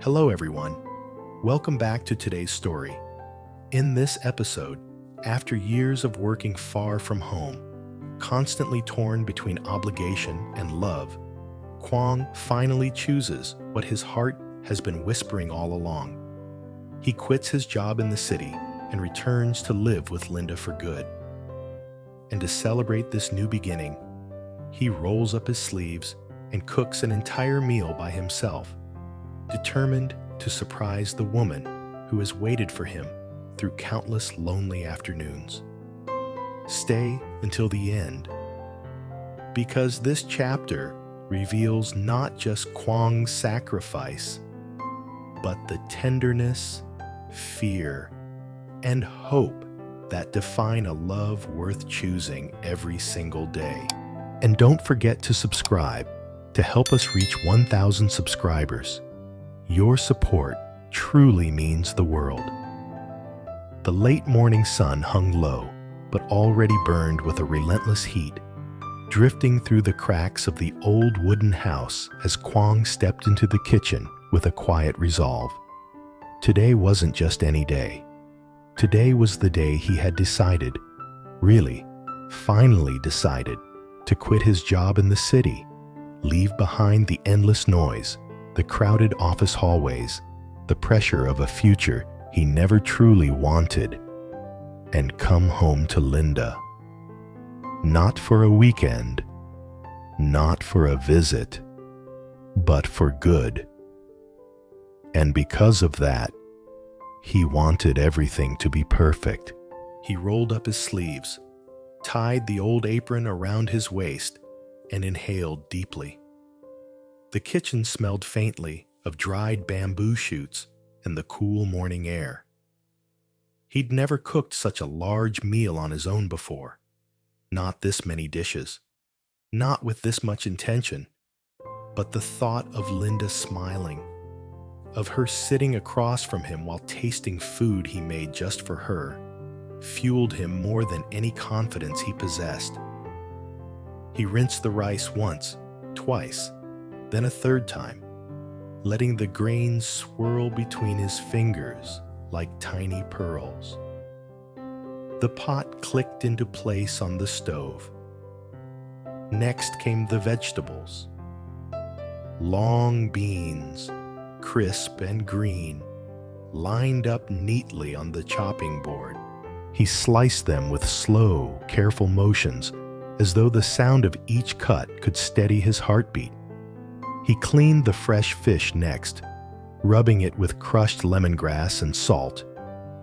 Hello, everyone. Welcome back to today's story. In this episode, after years of working far from home, constantly torn between obligation and love, Quang finally chooses what his heart has been whispering all along. He quits his job in the city and returns to live with Linda for good. And to celebrate this new beginning, he rolls up his sleeves and cooks an entire meal by himself, determined to surprise the woman who has waited for him through countless lonely afternoons. Stay until the end, because this chapter reveals not just Quang's sacrifice, but the tenderness, fear, and hope that define a love worth choosing every single day. And don't forget to subscribe to help us reach 1,000 subscribers. Your support truly means the world. The late morning sun hung low, but already burned with a relentless heat, drifting through the cracks of the old wooden house as Quang stepped into the kitchen with a quiet resolve. Today wasn't just any day. Today was the day he had decided, finally decided, to quit his job in the city, leave behind the endless noise, the crowded office hallways, the pressure of a future he never truly wanted, and come home to Linda. Not for a weekend, not for a visit, but for good. And because of that, he wanted everything to be perfect. He rolled up his sleeves, tied the old apron around his waist, and inhaled deeply. The kitchen smelled faintly of dried bamboo shoots and the cool morning air. He'd never cooked such a large meal on his own before. Not this many dishes, not with this much intention, but the thought of Linda smiling, of her sitting across from him while tasting food he made just for her, fueled him more than any confidence he possessed. He rinsed the rice once, twice, then a third time, letting the grains swirl between his fingers like tiny pearls. The pot clicked into place on the stove. Next came the vegetables. Long beans, crisp and green, lined up neatly on the chopping board. He sliced them with slow, careful motions, as though the sound of each cut could steady his heartbeat. He cleaned the fresh fish next, rubbing it with crushed lemongrass and salt,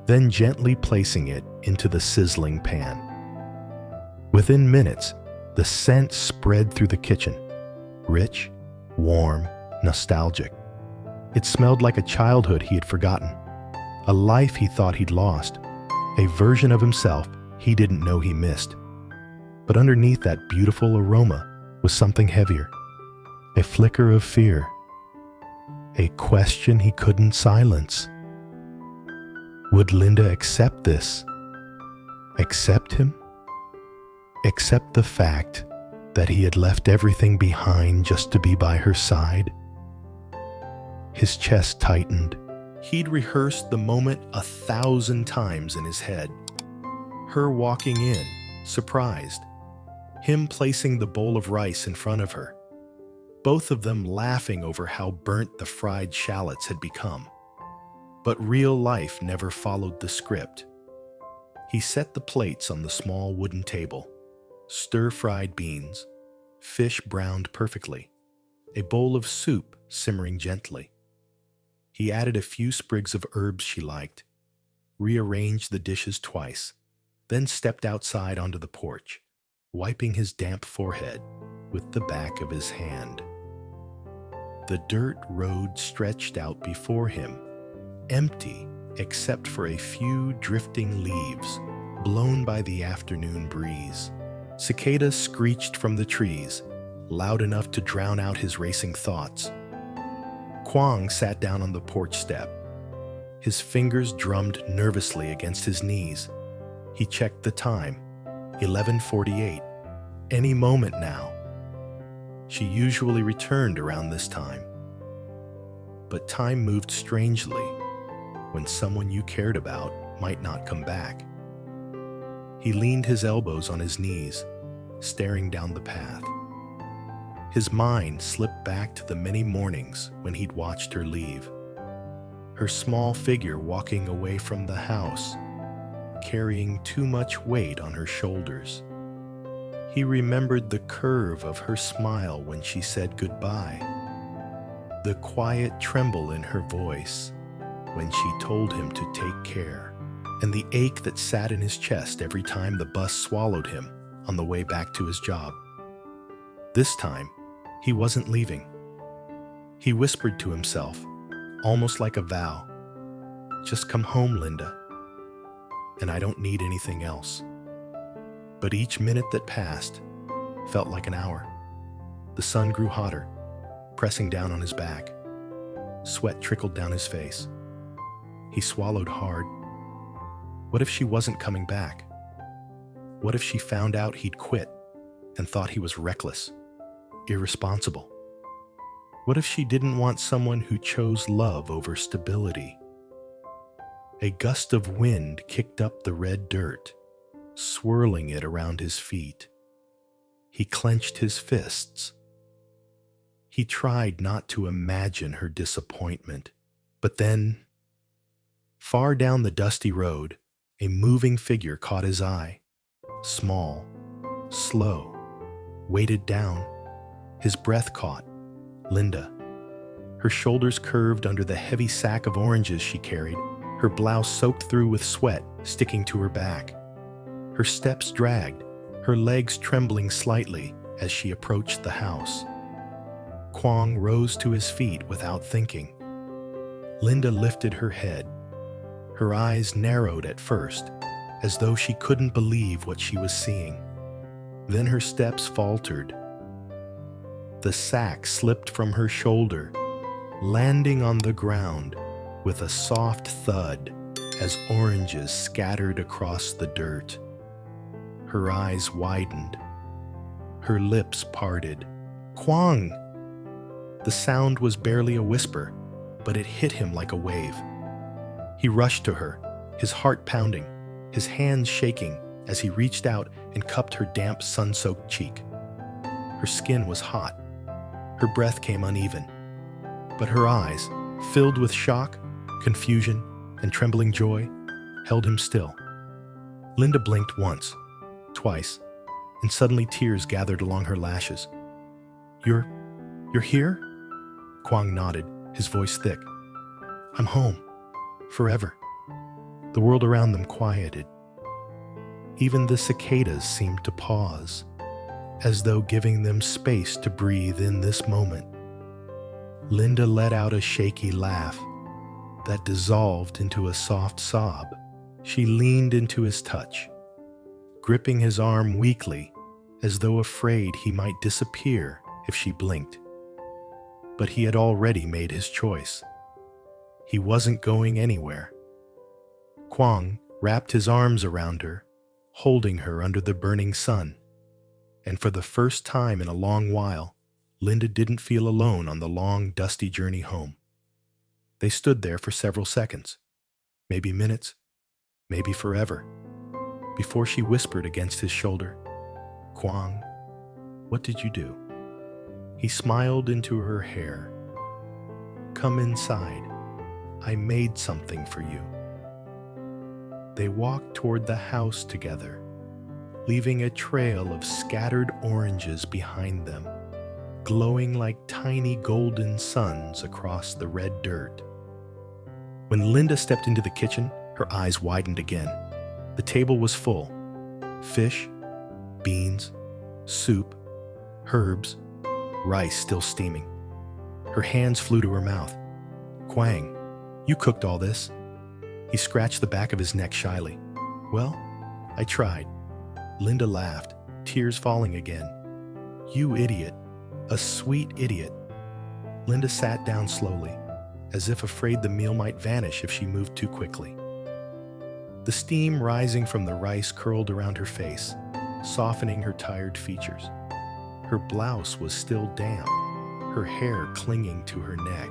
then gently placing it into the sizzling pan. Within minutes, the scent spread through the kitchen, rich, warm, nostalgic. It smelled like a childhood he had forgotten, a life he thought he'd lost, a version of himself he didn't know he missed. But underneath that beautiful aroma was something heavier, a flicker of fear, a question he couldn't silence. Would Linda accept this? Accept him? Accept the fact that he had left everything behind just to be by her side? His chest tightened. He'd rehearsed the moment 1,000 times in his head. Her walking in, surprised. Him placing the bowl of rice in front of her. Both of them laughing over how burnt the fried shallots had become. But real life never followed the script. He set the plates on the small wooden table. Stir-fried beans, fish browned perfectly, a bowl of soup simmering gently. He added a few sprigs of herbs she liked, rearranged the dishes twice, then stepped outside onto the porch, wiping his damp forehead with the back of his hand. The dirt road stretched out before him, empty except for a few drifting leaves blown by the afternoon breeze. Cicadas screeched from the trees, loud enough to drown out his racing thoughts. Quang sat down on the porch step. His fingers drummed nervously against his knees. He checked the time, 11:48. Any moment now. She usually returned around this time. But time moved strangely when someone you cared about might not come back. He leaned his elbows on his knees, staring down the path. His mind slipped back to the many mornings when he'd watched her leave. Her small figure walking away from the house, carrying too much weight on her shoulders. He remembered the curve of her smile when she said goodbye, the quiet tremble in her voice when she told him to take care, and the ache that sat in his chest every time the bus swallowed him on the way back to his job. This time, he wasn't leaving. He whispered to himself, almost like a vow, "Just come home, Linda, and I don't need anything else." But each minute that passed felt like an hour. The sun grew hotter, pressing down on his back. Sweat trickled down his face. He swallowed hard. What if she wasn't coming back? What if she found out he'd quit and thought he was reckless, irresponsible? What if she didn't want someone who chose love over stability? A gust of wind kicked up the red dirt, swirling it around his feet. He clenched his fists. He tried not to imagine her disappointment, but then, far down the dusty road, a moving figure caught his eye. Small, slow, weighted down. His breath caught. Linda. Her shoulders curved under the heavy sack of oranges she carried, her blouse soaked through with sweat sticking to her back. Her steps dragged, her legs trembling slightly as she approached the house. Quang rose to his feet without thinking. Linda lifted her head. Her eyes narrowed at first, as though she couldn't believe what she was seeing. Then her steps faltered. The sack slipped from her shoulder, landing on the ground with a soft thud as oranges scattered across the dirt. Her eyes widened. Her lips parted. "Quang!" The sound was barely a whisper, but it hit him like a wave. He rushed to her, his heart pounding, his hands shaking as he reached out and cupped her damp, sun-soaked cheek. Her skin was hot. Her breath came uneven. But her eyes, filled with shock, confusion, and trembling joy, held him still. Linda blinked once, twice, and suddenly tears gathered along her lashes. You're here?" Quang nodded, his voice thick. "I'm home. Forever." The world around them quieted. Even the cicadas seemed to pause, as though giving them space to breathe in this moment. Linda let out a shaky laugh that dissolved into a soft sob. She leaned into his touch, gripping his arm weakly, as though afraid he might disappear if she blinked. But he had already made his choice. He wasn't going anywhere. Quang wrapped his arms around her, holding her under the burning sun. And for the first time in a long while, Linda didn't feel alone on the long, dusty journey home. They stood there for several seconds, maybe minutes, maybe forever, before she whispered against his shoulder, "Quang, what did you do?" He smiled into her hair. "Come inside. I made something for you." They walked toward the house together, leaving a trail of scattered oranges behind them, glowing like tiny golden suns across the red dirt. When Linda stepped into the kitchen, her eyes widened again. The table was full. Fish, beans, soup, herbs, rice still steaming. Her hands flew to her mouth. "Quang, you cooked all this?" He scratched the back of his neck shyly. "Well, I tried." Linda laughed, tears falling again. "You idiot. A sweet idiot." Linda sat down slowly, as if afraid the meal might vanish if she moved too quickly. The steam rising from the rice curled around her face, softening her tired features. Her blouse was still damp, her hair clinging to her neck.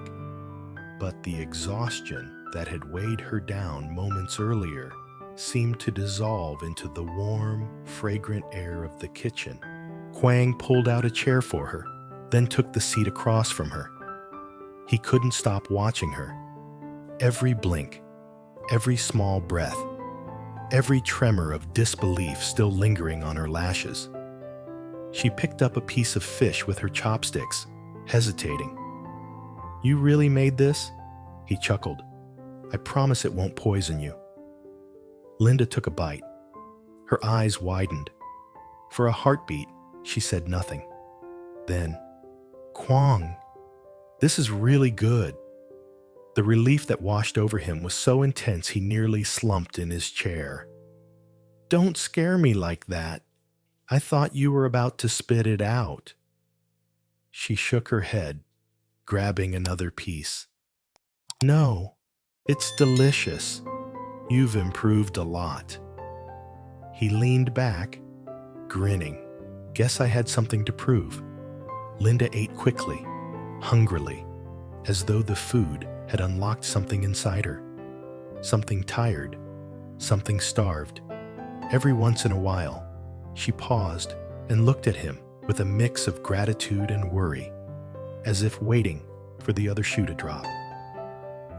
but the exhaustion that had weighed her down moments earlier seemed to dissolve into the warm, fragrant air of the kitchen. Quang pulled out a chair for her, then took the seat across from her. He couldn't stop watching her. Every blink, every small breath, every tremor of disbelief still lingering on her lashes. She picked up a piece of fish with her chopsticks, hesitating. "You really made this?" He chuckled. "I promise it won't poison you." Linda took a bite. Her eyes widened. For a heartbeat, she said nothing. Then, "Quang, this is really good." The relief that washed over him was so intense he nearly slumped in his chair. "Don't scare me like that. I thought you were about to spit it out." She shook her head, grabbing another piece. "No, it's delicious. You've improved a lot." He leaned back, grinning. "Guess I had something to prove." Linda ate quickly, hungrily, as though the food had unlocked something inside her. Something tired, something starved. Every once in a while, she paused and looked at him with a mix of gratitude and worry, as if waiting for the other shoe to drop.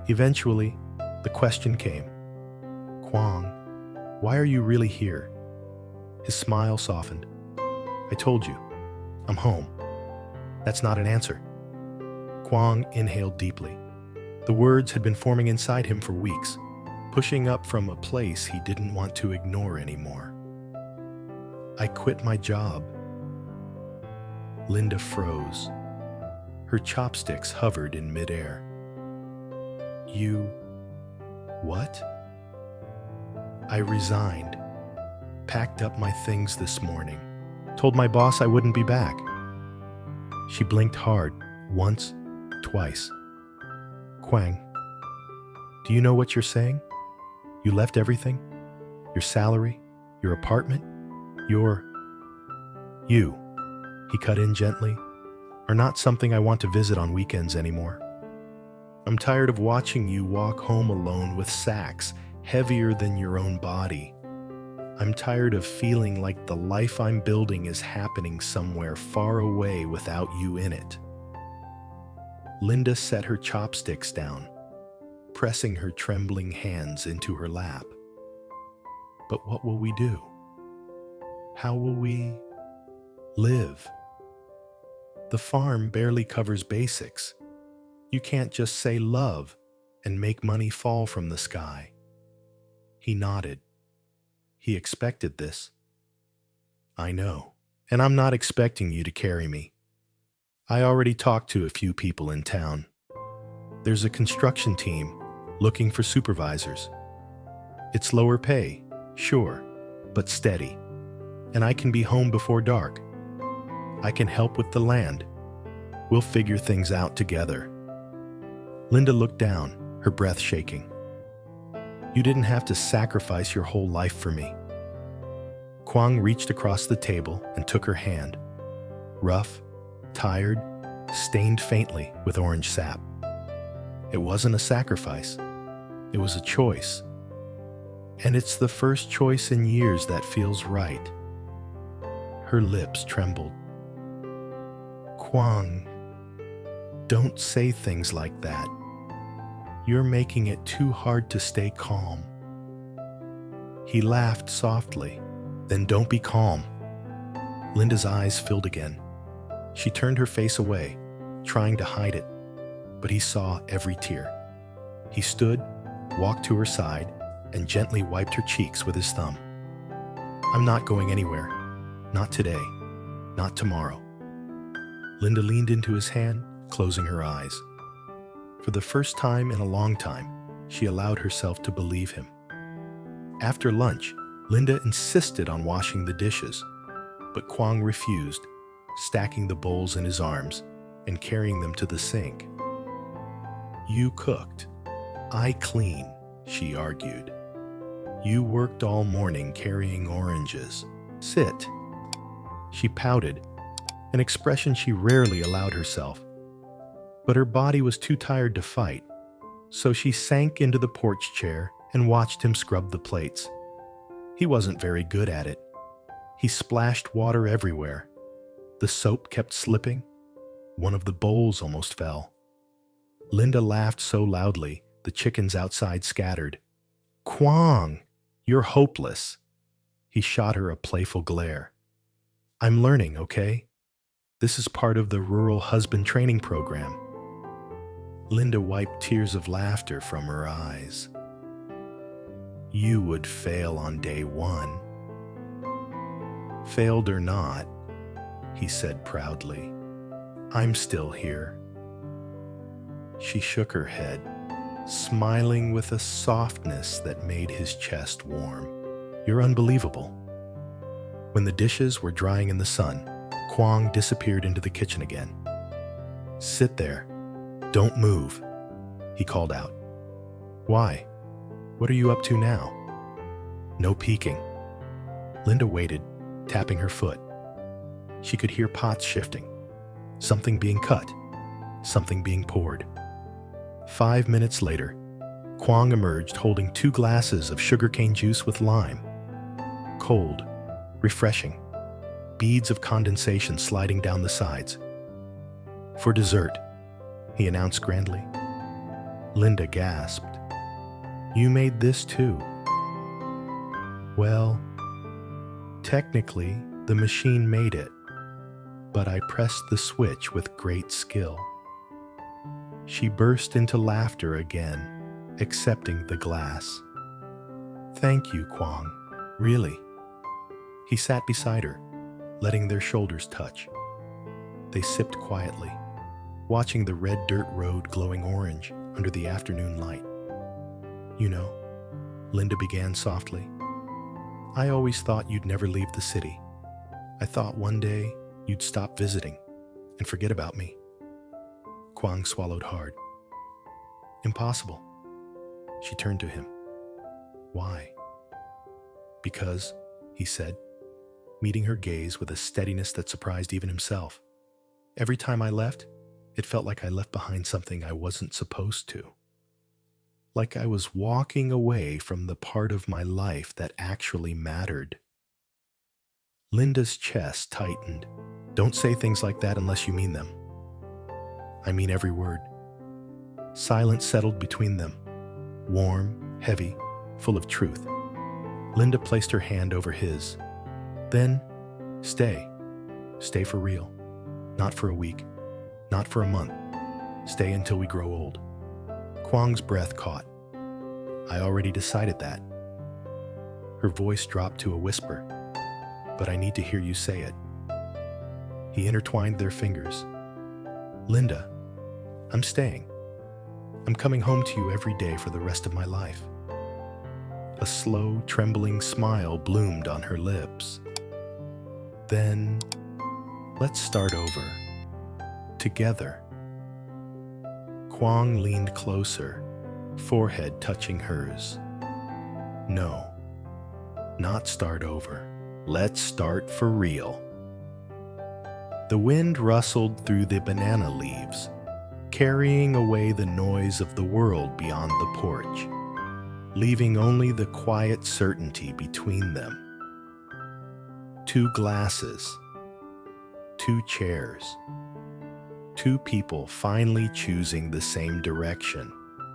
Eventually, the question came. "Quang, why are you really here?" His smile softened. "I told you, I'm home." "That's not an answer." Quang inhaled deeply. The words had been forming inside him for weeks, pushing up from a place he didn't want to ignore anymore. "I quit my job." Linda froze. Her chopsticks hovered in midair. "You... what?" "I resigned. Packed up my things this morning. Told my boss I wouldn't be back." She blinked hard, once, twice. "Quang, do you know what you're saying? You left everything? Your salary, your apartment, your... You," he cut in gently, "are not something I want to visit on weekends anymore. I'm tired of watching you walk home alone with sacks heavier than your own body. I'm tired of feeling like the life I'm building is happening somewhere far away without you in it." Linda set her chopsticks down, pressing her trembling hands into her lap. "But what will we do? How will we live? The farm barely covers basics. You can't just say love and make money fall from the sky." He nodded. He expected this. "I know, and I'm not expecting you to carry me. I already talked to a few people in town. There's a construction team looking for supervisors. It's lower pay, sure, but steady. And I can be home before dark. I can help with the land. We'll figure things out together." Linda looked down, her breath shaking. "You didn't have to sacrifice your whole life for me." Quang reached across the table and took her hand. Rough, tired, stained faintly with orange sap. It wasn't a sacrifice. It was a choice. And it's the first choice in years that feels right. Her lips trembled. "Quang, don't say things like that. You're making it too hard to stay calm." He laughed softly. "Then don't be calm." Linda's eyes filled again. She turned her face away, trying to hide it, but he saw every tear. He stood, walked to her side, and gently wiped her cheeks with his thumb. "I'm not going anywhere. Not today. Not tomorrow." Linda leaned into his hand, closing her eyes. For the first time in a long time, she allowed herself to believe him. After lunch, Linda insisted on washing the dishes, but Quang refused, stacking the bowls in his arms and carrying them to the sink. "You cooked. I clean," she argued. "You worked all morning carrying oranges. Sit." She pouted, an expression she rarely allowed herself. But her body was too tired to fight, So she sank into the porch chair and watched him scrub the plates. He wasn't very good at it. He splashed water everywhere. The soap kept slipping. One of the bowls almost fell. Linda laughed so loudly, the chickens outside scattered. "Quang, you're hopeless." He shot her a playful glare. "I'm learning, okay? This is part of the rural husband training program." Linda wiped tears of laughter from her eyes. "You would fail on day one." "Failed or not," he said proudly, "I'm still here." She shook her head, smiling with a softness that made his chest warm. "You're unbelievable." When the dishes were drying in the sun, Quang disappeared into the kitchen again. "Sit there. Don't move," he called out. "Why? What are you up to now?" "No peeking." Linda waited, tapping her foot. She could hear pots shifting, something being cut, something being poured. 5 minutes later, Quang emerged holding 2 glasses of sugarcane juice with lime. Cold, refreshing, beads of condensation sliding down the sides. "For dessert," he announced grandly. Linda gasped. "You made this too?" "Well, technically, the machine made it, but I pressed the switch with great skill." She burst into laughter again, accepting the glass. "Thank you, Quang. Really." He sat beside her, letting their shoulders touch. They sipped quietly, watching the red dirt road glowing orange under the afternoon light. "You know," Linda began softly, "I always thought you'd never leave the city. I thought one day you'd stop visiting and forget about me." Quang swallowed hard. "Impossible." She turned to him. "Why?" "Because," he said, meeting her gaze with a steadiness that surprised even himself. "Every time I left, it felt like I left behind something I wasn't supposed to. Like I was walking away from the part of my life that actually mattered." Linda's chest tightened. "Don't say things like that unless you mean them." "I mean every word." Silence settled between them, warm, heavy, full of truth. Linda placed her hand over his. "Then, stay. Stay for real. Not for a week. Not for a month. Stay until we grow old." Quang's breath caught. "I already decided that." Her voice dropped to a whisper. "But I need to hear you say it." He intertwined their fingers. "Linda, I'm staying. I'm coming home to you every day for the rest of my life." A slow, trembling smile bloomed on her lips. "Then, let's start over. Together." Quang leaned closer, forehead touching hers. "No, not start over. Let's start for real." The wind rustled through the banana leaves, carrying away the noise of the world beyond the porch, leaving only the quiet certainty between them. 2 glasses, 2 chairs, 2 people finally choosing the same direction.